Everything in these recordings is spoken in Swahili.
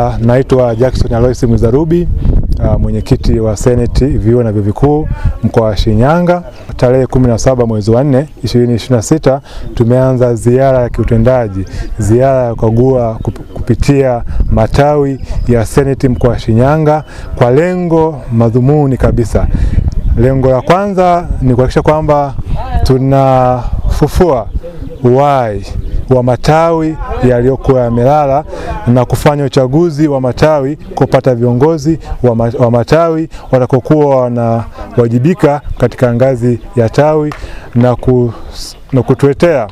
Naitwa Jackson Alois Mwizarubi, mwenyekiti wa Seneti vyuo na vyuo vikuu mkoa wa Shinyanga. Tarehe 17 mwezi wa 4 2026 tumeanza ziara ya kiutendaji, ziara ya kukagua kupitia matawi ya Seneti mkoa wa Shinyanga kwa lengo madhumuni kabisa. Lengo la kwanza ni kuhakikisha kwamba tunafufua uhai wa matawi yaliyokuwa yamelala na kufanya uchaguzi wa matawi, kupata viongozi wa matawi watakokuwa wanawajibika katika ngazi ya tawi na kutuletea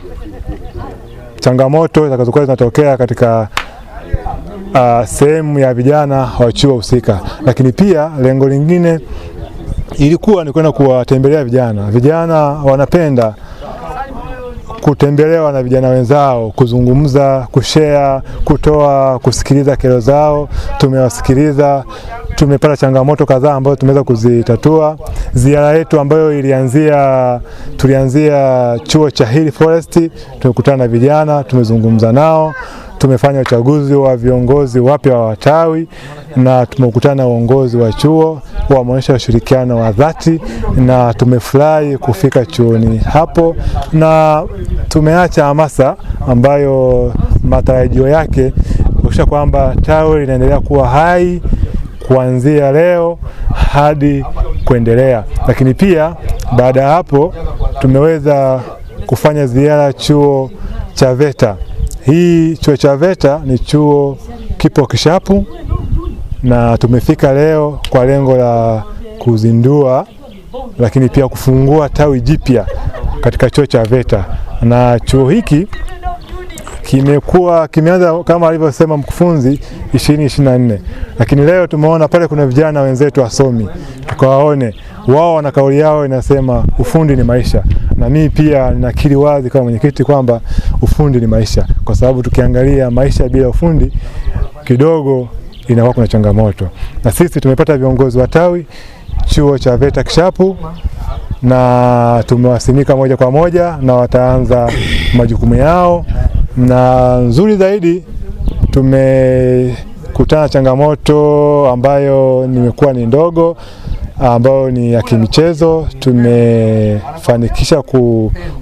changamoto zitakazokuwa zinatokea katika sehemu ya vijana wa chuo husika. Lakini pia lengo lingine ilikuwa ni kwenda kuwatembelea vijana. Vijana wanapenda kutembelewa na vijana wenzao, kuzungumza, kushare, kusikiliza kero zao. Tumewasikiliza, tumepata changamoto kadhaa ambazo tumeweza kuzitatua. Ziara yetu ambayo tulianzia chuo cha Hill Forest, tumekutana na vijana, tumezungumza nao, tumefanya uchaguzi wa viongozi wapya wa tawi na tumekutana na uongozi wa chuo, wameonyesha ushirikiano wa dhati na tumefurahi kufika chuoni hapo, na tumeacha hamasa ambayo matarajio yake kuhakikisha kwamba tawi linaendelea kuwa hai kuanzia leo hadi kuendelea. Lakini pia baada ya hapo tumeweza kufanya ziara chuo cha VETA. Hii chuo cha VETA ni chuo kipo Kishapu na tumefika leo kwa lengo la kuzindua lakini pia kufungua tawi jipya katika chuo cha VETA. Na chuo hiki kimeanza kama alivyosema mkufunzi 2024. Lakini leo tumeona pale kuna vijana wenzetu wasomi, tukawaone wao wana kauli yao inasema ufundi ni maisha. Na mimi pia ninakiri wazi kama mwenyekiti kwamba ufundi ni maisha, kwa sababu tukiangalia maisha bila ufundi kidogo inakuwa kuna changamoto. Na sisi tumepata viongozi wa tawi chuo cha VETA Kishapu na tumewasimika moja kwa moja na wataanza majukumu yao. Na nzuri zaidi tumekutana changamoto ambayo nimekuwa ni ndogo, ambayo ni ya kimichezo. Tumefanikisha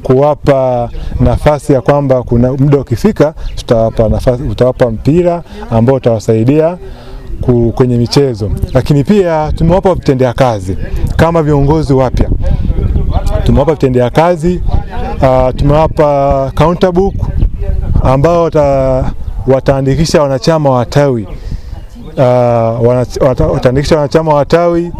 kuwapa nafasi ya kwamba kuna muda ukifika tutawapa mpira ambao utawasaidia kwenye michezo. Lakini pia tumewapa vitendea kazi kama viongozi wapya. Tumewapa vitendea kazi, tumewapa counter book ambao wataandikisha wanachama wa tawi. Wataandikisha wanachama wa tawi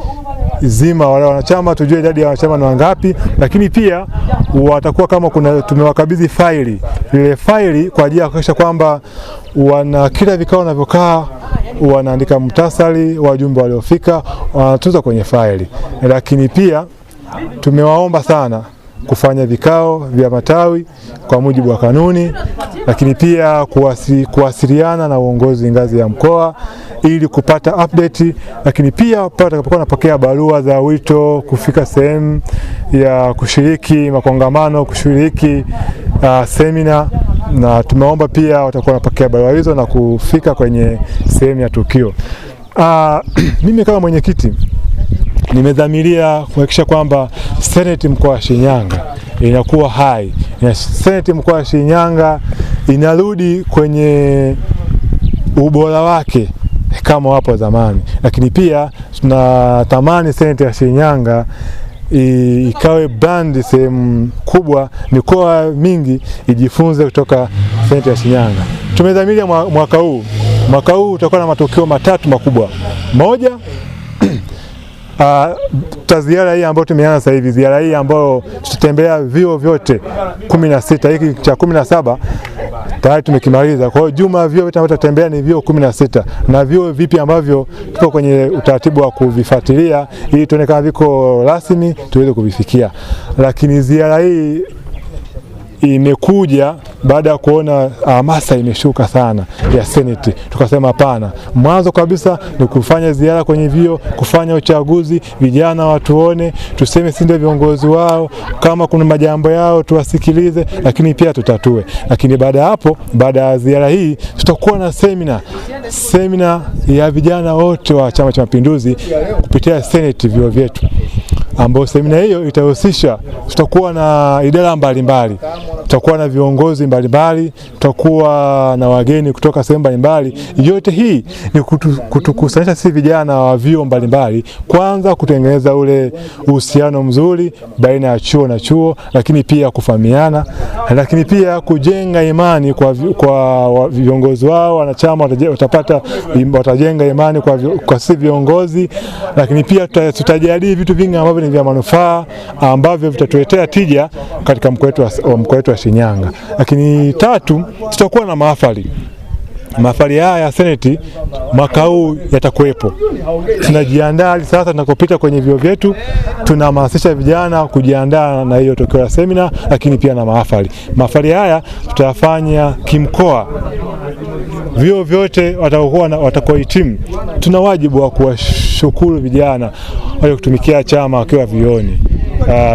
zima, wale wanachama tujue idadi ya wanachama ni wangapi. Lakini pia watakuwa kama tumewakabidhi faili, ile faili kwa ajili ya kuhakikisha kwamba kila vikao wanavyokaa wanaandika muhtasari wajumbe waliofika, wanatunza kwenye faili. Lakini pia tumewaomba sana kufanya vikao vya matawi kwa mujibu wa kanuni, lakini pia kuwasiliana na uongozi ngazi ya mkoa ili kupata update. Lakini pia tutakapokuwa napokea barua za wito kufika sehemu ya kushiriki makongamano, kushiriki semina, na tumeomba pia watakuwa napokea barua hizo na kufika kwenye sehemu ya tukio. Mimi kama mwenyekiti nimedhamiria kuhakikisha kwamba Seneti mkoa wa Shinyanga inakuwa hai. Seneti mkoa wa Shinyanga inarudi kwenye ubora wake kama wapo zamani. Lakini pia tunatamani Seneti ya Shinyanga ikawe brand sehemu kubwa, mikoa mingi ijifunze kutoka Seneti ya Shinyanga. Tumedhamiria mwaka huu utakuwa na matokeo matatu makubwa. Moja, ziara hii ambayo tumeanza sasa hivi, ziara hii ambayo tutatembea vyuo vyote 16, hiki cha 17 tayari tumekimaliza. Kwa hiyo jumla vyuo vyote ambavyo tutatembea ni vyuo 16 na vyuo vipi ambavyo tuko kwenye utaratibu wa kuvifuatilia ili tuone kama viko rasmi tuweze kuvifikia. Lakini ziara hii imekuja baada ya kuona hamasa imeshuka sana ya Senate. Tukasema hapana, mwanzo kabisa ni kufanya ziara kwenye vyuo, kufanya uchaguzi, vijana watuone, tuseme si ndio viongozi wao, kama kuna majambo yao tuwasikilize, lakini pia tutatue. Lakini baada ya hapo, baada ya ziara hii tutakuwa na semina ya vijana wote wa Chama cha Mapinduzi kupitia Senate vyuo vyetu, ambao semina hiyo itahusisha, tutakuwa na idara mbalimbali, tutakuwa na viongozi mbalimbali, tutakuwa na wageni kutoka sehemu mbalimbali. Yote hii ni kutukusanyisha sisi vijana wa vyuo mbalimbali, kwanza kutengeneza ule uhusiano mzuri baina ya chuo na chuo, lakini pia kufahamiana, lakini pia kujenga imani kwa viongozi wao. Wanachama watajenga imani kwa sisi viongozi, lakini pia tutajadili vitu vingi ambavyo ni vya manufaa, ambavyo vitatuletea tija katika mkoa wetu wa Shinyanga. Lakini tatu, tutakuwa na mahafali. Mahafali haya ya Senate mwaka huu yatakuwepo. Tunajiandaa sasa, tunakopita kwenye vyuo vyetu, tunahamasisha vijana kujiandaa na hiyo tokeo la semina, lakini pia na mahafali. Mahafali haya tutafanya kimkoa. Vyuo vyote watakaohitimu, tuna wajibu wa kuwashukuru vijana wale kutumikia chama wakiwa vioni.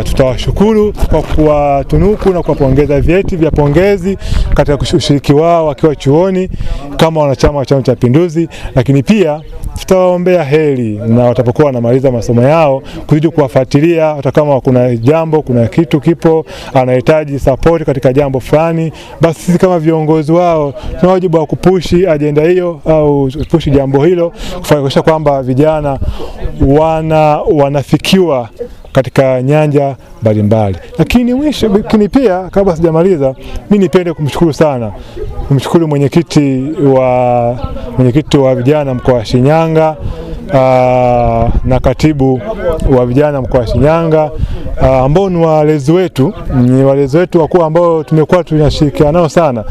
Tutawashukuru kwa kuwatunuku na kuwapongeza vyeti vya pongezi katika ushiriki wao wakiwa chuoni kama wanachama wa Chama cha Mapinduzi, lakini pia tutawaombea heri na watapokuwa wanamaliza masomo yao, kuzidi kuwafuatilia hata kama kuna jambo, kuna kitu kipo anahitaji support katika jambo fulani, basi sisi kama viongozi wao tuna wajibu wa kupushi agenda hiyo au kupushi jambo hilo, kuhakikisha kwamba vijana wanafikiwa katika nyanja mbalimbali. Lakini pia kabla sijamaliza, mimi nipende kumshukuru mwenyekiti wa vijana mkoa wa Shinyanga na katibu wa vijana mkoa wa Shinyanga, ambao ni walezi wetu wakuu ambao tumekuwa tunashirikiana nao sana.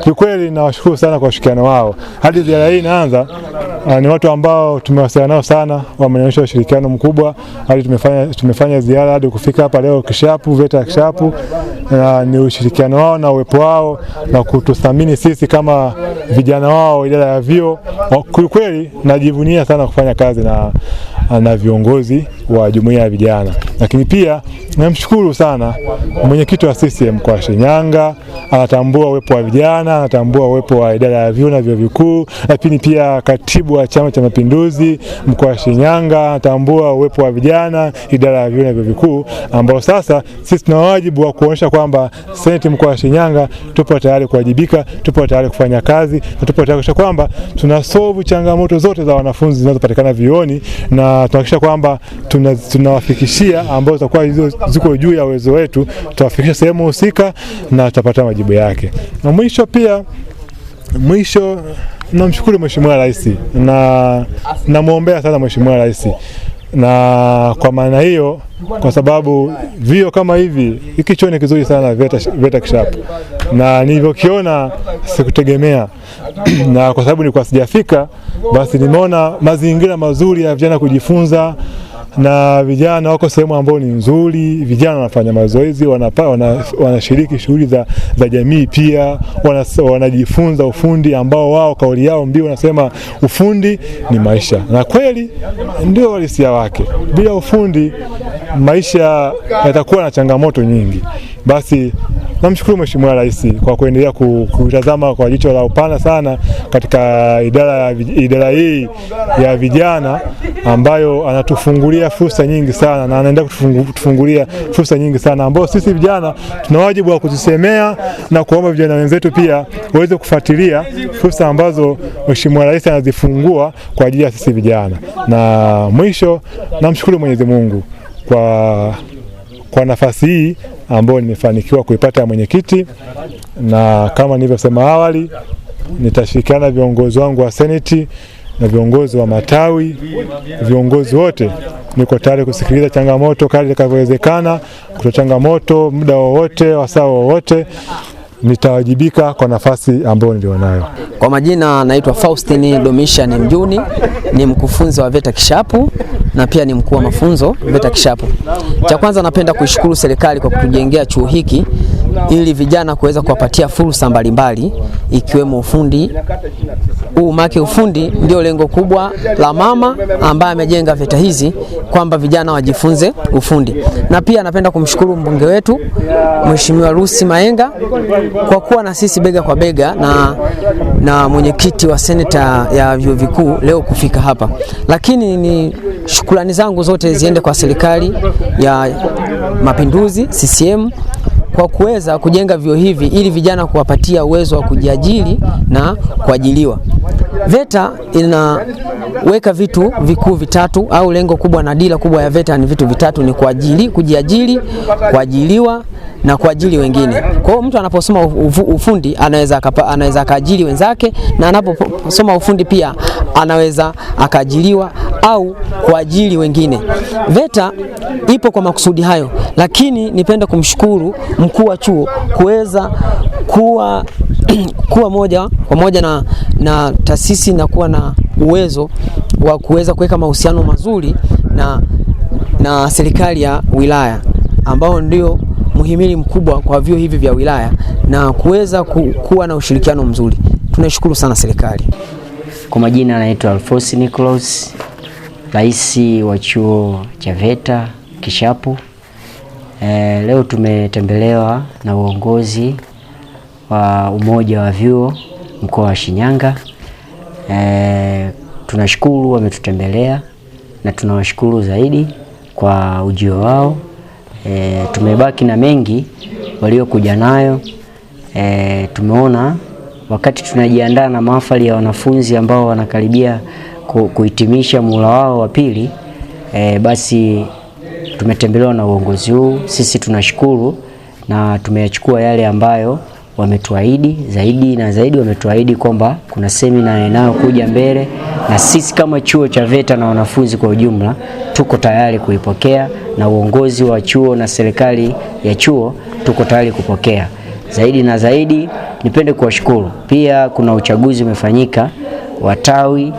Kiukweli nawashukuru sana kwa ushirikiano wao. Hadi ziara hii inaanza, ni watu ambao tumewasiliana nao sana, wameonyesha ushirikiano mkubwa. Hadi tumefanya ziara hadi kufika hapa leo VETA Kishapu, ni ushirikiano wao na uwepo wao na kututhamini sisi kama vijana wao idara ya vyuo. Kiukweli najivunia sana kufanya kazi na viongozi wa jumuiya ya vijana. Lakini pia namshukuru sana mwenyekiti wa CCM kwa Shinyanga, anatambua uwepo wa vijana, anatambua uwepo wa idara ya vyuo na vyuo vikuu. Lakini pia katibu wa Chama cha Mapinduzi mkoa wa Shinyanga anatambua uwepo wa vijana, idara ya vyuo na vyuo vikuu, ambao sasa sisi tuna wajibu wa kuonyesha kwamba Senate mkoa wa Shinyanga tupo tayari kuwajibika, tupo tayari kufanya kazi, tupo tayari kuhakikisha kwamba tunasolve changamoto zote za wanafunzi zinazopatikana vioni, na tunahakikisha kwamba tunawafikishia ambao zitakuwa ziko juu ya uwezo wetu, tutawafikisha sehemu husika na tutapata majibu yake. Na mwisho namshukuru Mheshimiwa Rais na namuombea sana Mheshimiwa Rais, na kwa maana hiyo, kwa sababu vio kama hivi, hiki chuo ni kizuri sana VETA Kishapu, na nilivyokiona sikutegemea na kwa sababu nilikuwa sijafika, basi nimeona mazingira mazuri ya vijana kujifunza, na vijana wako sehemu ambao ni nzuri, vijana wanafanya mazoezi, wanashiriki shughuli za jamii, pia wanajifunza ufundi ambao wao kauli yao mbiu wanasema ufundi ni maisha, na kweli ndio halisia wake. Bila ufundi maisha yatakuwa na changamoto nyingi. Basi namshukuru Mheshimiwa Rais kwa kuendelea kutazama kwa jicho la upana sana katika idara hii ya vijana, ambayo anatufungulia fursa nyingi sana na anaendelea kutufungulia fursa nyingi sana, ambao sisi vijana tuna wajibu wa kuzisemea na kuomba vijana wenzetu pia waweze kufuatilia fursa ambazo Mheshimiwa Rais anazifungua kwa ajili ya sisi vijana. Na mwisho namshukuru Mwenyezi Mungu kwa nafasi hii ambayo nimefanikiwa kuipata mwenyekiti, na kama nilivyosema awali, nitashirikiana na viongozi wangu wa Senate na viongozi wa matawi, viongozi wote. Niko tayari kusikiliza changamoto kadri itakavyowezekana, kutoa changamoto muda wowote, wasaa wowote. Nitawajibika kwa nafasi ambayo nilionayo. Kwa majina naitwa Faustini Domitian Mjuni, ni mkufunzi wa VETA Kishapu na pia ni mkuu wa mafunzo VETA Kishapu. Cha kwanza napenda kuishukuru serikali kwa kutujengea chuo hiki ili vijana kuweza kuwapatia fursa mbalimbali ikiwemo ufundi. Ufundi ndio lengo kubwa la mama ambaye amejenga VETA hizi, kwamba vijana wajifunze ufundi. Na pia napenda kumshukuru mbunge wetu Mheshimiwa Lucy Maenga kwa kuwa na sisi bega kwa bega na mwenyekiti wa seneta ya vyuo vikuu leo kufika hapa. Lakini ni shukrani zangu zote ziende kwa serikali ya Mapinduzi CCM kwa kuweza kujenga vyuo hivi ili vijana kuwapatia uwezo wa kujiajiri na kuajiliwa. VETA inaweka vitu vikuu vitatu, au lengo kubwa na dira kubwa ya VETA ni vitu vitatu: ni kujiajiri, kuajiliwa na kuajiri wengine. Kwa hiyo mtu anaposoma ufundi anaweza akaajiri wenzake, na anaposoma ufundi pia anaweza akaajiriwa au kuajiri wengine. VETA ipo kwa makusudi hayo, lakini nipende kumshukuru mkuu wa chuo kuweza kuwa moja kwa moja na taasisi na kuwa na uwezo wa kuweza kuweka mahusiano mazuri na serikali ya wilaya, ambao ndio muhimili mkubwa kwa vyuo hivi vya wilaya, na kuweza kuwa na ushirikiano mzuri. Tunashukuru sana serikali. Kwa majina anaitwa Alphonse Nicholas, rais wa chuo cha VETA Kishapu. Leo tumetembelewa na uongozi wa umoja wa vyuo mkoa wa Shinyanga. Tunashukuru wametutembelea na tunawashukuru zaidi kwa ujio wao. Tumebaki na mengi waliokuja nayo. Tumeona wakati tunajiandaa na mahafali ya wanafunzi ambao wanakaribia kuhitimisha muhula wao wa pili, basi tumetembelewa na uongozi huu. Sisi tunashukuru na tumeyachukua yale ambayo wametuahidi. Zaidi na zaidi wametuahidi kwamba kuna semina inayokuja mbele, na sisi kama chuo cha VETA na wanafunzi kwa ujumla tuko tayari kuipokea, na uongozi wa chuo na serikali ya chuo tuko tayari kupokea. Zaidi na zaidi nipende kuwashukuru. Pia kuna uchaguzi umefanyika wa tawi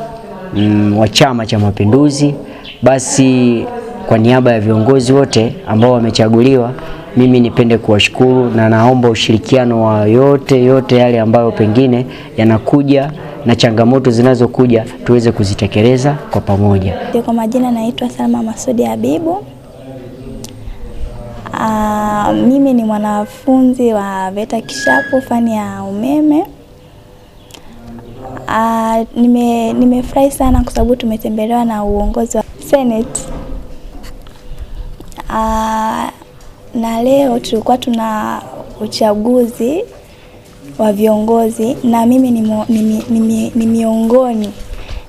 wa Chama cha Mapinduzi. Basi kwa niaba ya viongozi wote ambao wamechaguliwa, mimi nipende kuwashukuru na naomba ushirikiano wa yote yale ambayo pengine yanakuja na changamoto zinazokuja tuweze kuzitekeleza kwa pamoja. Kwa majina naitwa Salma Masudi Habibu. Mimi ni mwanafunzi wa VETA Kishapu fani ya umeme. Nimefurahi sana kwa sababu tumetembelewa na uongozi wa Senate. Na leo tulikuwa tuna uchaguzi wa viongozi, na mimi ni miongoni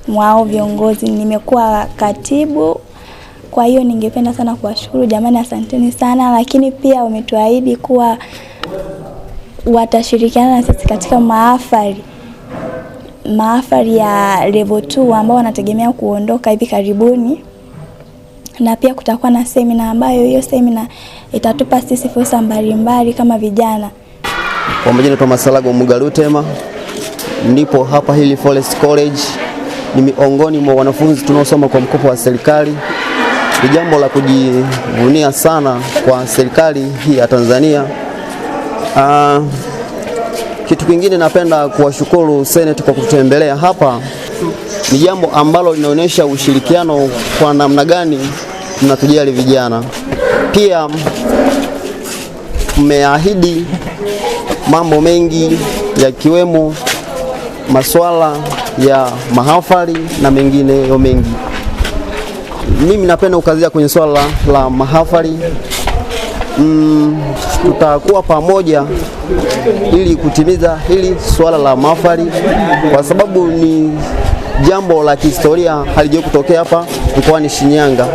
mwa viongozi, nimekuwa katibu. Kwa hiyo ningependa sana kuwashukuru jamani, asanteni sana. Lakini pia wametuahidi kuwa watashirikiana na sisi katika mahafali ya level 2 ambao wanategemea kuondoka hivi karibuni, na pia kutakuwa na semina ambayo hiyo semina itatupa sisi fursa mbalimbali kama vijana. Kwa majina naitwa Masalago Mugalutema, nipo hapa Hill Forest College. Ni miongoni mwa wanafunzi tunaosoma kwa mkopo wa serikali. Ni jambo la kujivunia sana kwa serikali hii ya Tanzania. Kitu kingine napenda kuwashukuru Senate kwa kututembelea hapa. Ni jambo ambalo linaonyesha ushirikiano kwa namna gani tunatujali vijana. Pia mmeahidi mambo mengi yakiwemo masuala ya mahafali na mengineyo mengi. Mimi napenda kukazia kwenye swala la mahafali. Tutakuwa pamoja ili kutimiza hili swala la mahafali, kwa sababu ni jambo la kihistoria, halijawahi kutokea hapa mkoani Shinyanga.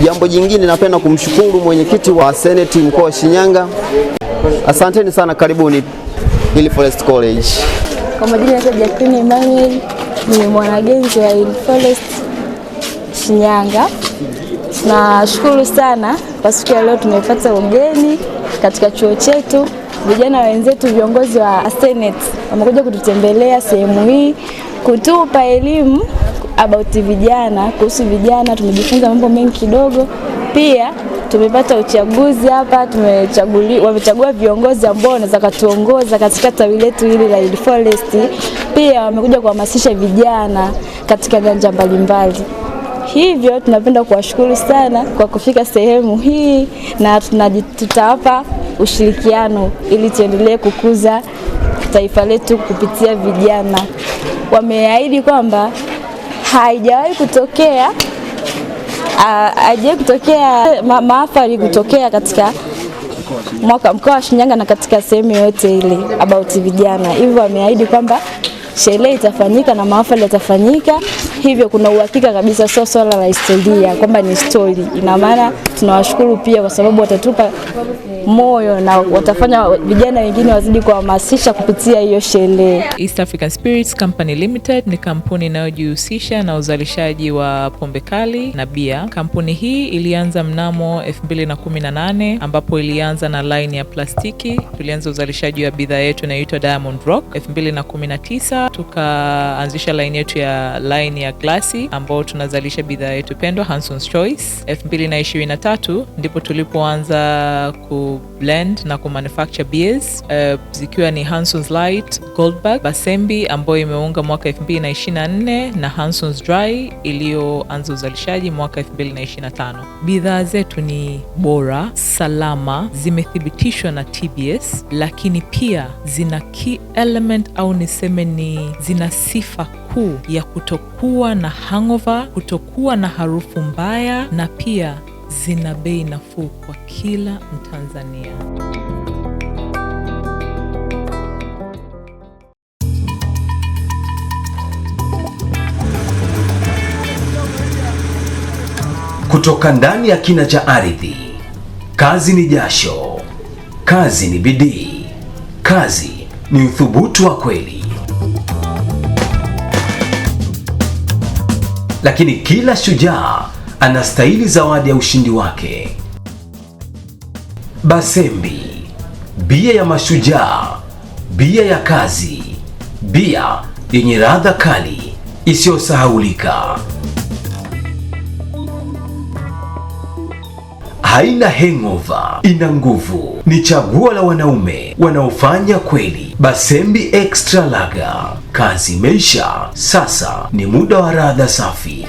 Jambo jingine napenda kumshukuru mwenyekiti wa Senate mkoa wa Shinyanga. Asanteni sana, karibuni Hill Forest College. Kwa majina ya Jacqueline Emmanuel, ni mwanagenzi wa Hill Forest Shinyanga. Nashukuru sana kwa siku ya leo tumepata ugeni katika chuo chetu. Vijana wenzetu viongozi wa Senate wamekuja kututembelea sehemu hii kutupa elimu about vijana, kuhusu vijana. Tumejifunza mambo mengi kidogo. Pia tumepata uchaguzi hapa, wamechagua viongozi ambao wanaweza kutuongoza katika tawi letu hili la Hill Forest. Pia wamekuja kuhamasisha vijana katika nyanja mbalimbali. Hivyo tunapenda kuwashukuru sana kwa kufika sehemu hii, na tutawapa ushirikiano ili tuendelee kukuza taifa letu kupitia vijana. Wameahidi kwamba haijawahi kutokea maafa kutokea katika mkoa wa Shinyanga na katika sehemu yote ile about vijana. Hivyo wameahidi kwamba sherehe itafanyika na mahafali yatafanyika. Hivyo kuna uhakika kabisa, sio swala la historia kwamba ni story. Ina maana tunawashukuru pia kwa sababu watatupa moyo na watafanya vijana wengine wazidi kuhamasisha kupitia hiyo sherehe. East African Spirits Company Limited ni kampuni inayojihusisha na uzalishaji wa pombe kali na bia. Kampuni hii ilianza mnamo 2018 ambapo ilianza na line ya plastiki. Tulianza uzalishaji wa bidhaa yetu inayoitwa Diamond Rock. 2019 tukaanzisha line yetu ya line ya glasi ambao tunazalisha bidhaa yetu pendwa Hanson's Choice. 2023 ndipo tulipoanza blend na manufacture beers zikiwa ni Hanson's Light, Goldberg, Basembi ambayo imeunga mwaka 2024 na Hanson's Dry iliyoanza uzalishaji mwaka 2025. Bidhaa zetu ni bora, salama, zimethibitishwa na TBS, lakini pia zina key element au niseme ni zina sifa kuu ya kutokuwa na hangover, kutokuwa na harufu mbaya, na pia zina bei nafuu kwa kila Mtanzania. Kutoka ndani ya kina cha ardhi, kazi ni jasho, kazi ni bidii, kazi ni uthubutu wa kweli. Lakini kila shujaa anastahili zawadi ya ushindi wake. Basembi, bia ya mashujaa, bia ya kazi, bia yenye ladha kali isiyosahaulika. Haina hangover, ina nguvu. Ni chaguo la wanaume wanaofanya kweli. Basembi Extra Lager, kazi imeisha, sasa ni muda wa ladha safi.